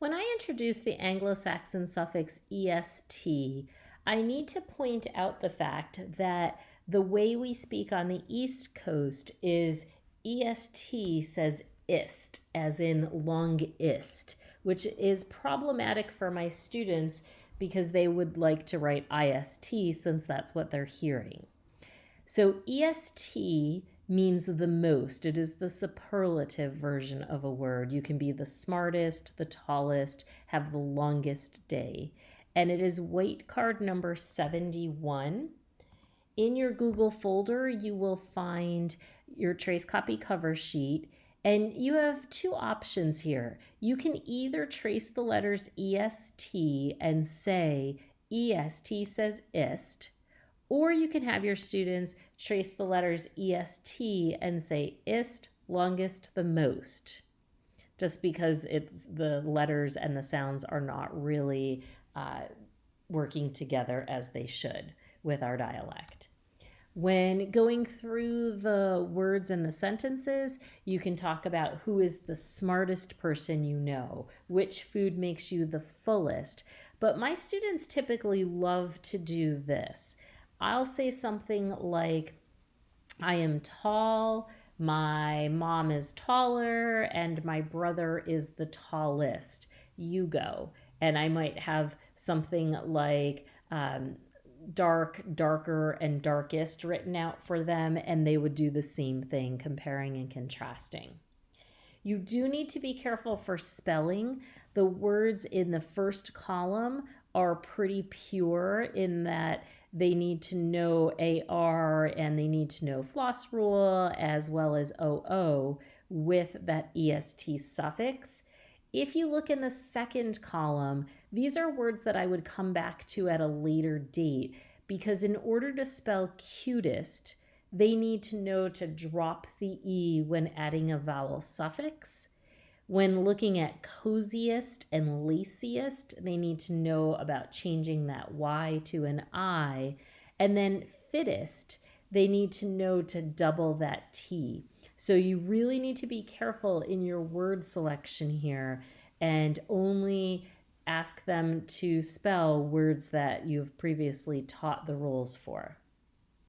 When I introduce the Anglo-Saxon suffix est, I need to point out the fact that the way we speak on the East Coast is est says ist, as in longist, which is problematic for my students because they would like to write ist since that's what they're hearing. So est means the most. It is the superlative version of a word. You can be the smartest, the tallest, have the longest day. And it is weight card number 71. In your Google folder, you will find your trace copy cover sheet. And you have two options here. You can either trace the letters EST and say EST says ist, or you can have your students trace the letters EST and say ist, longest, the most, just because it's the letters and the sounds are not really working together as they should with our dialect. When going through the words and the sentences, you can talk about who is the smartest person you know, which food makes you the fullest. But my students typically love to do this. I'll say something like, I am tall, my mom is taller, and my brother is the tallest. You go. And I might have something like dark, darker, and darkest written out for them, and they would do the same thing, comparing and contrasting. You do need to be careful for spelling. The words in the first column are pretty pure in that they need to know AR and they need to know floss rule as well as OO with that EST suffix. If you look in the second column, these are words that I would come back to at a later date because in order to spell cutest, they need to know to drop the E when adding a vowel suffix. When looking at coziest and laciest, they need to know about changing that Y to an I. And then fittest, they need to know to double that T. So you really need to be careful in your word selection here and only ask them to spell words that you've previously taught the rules for.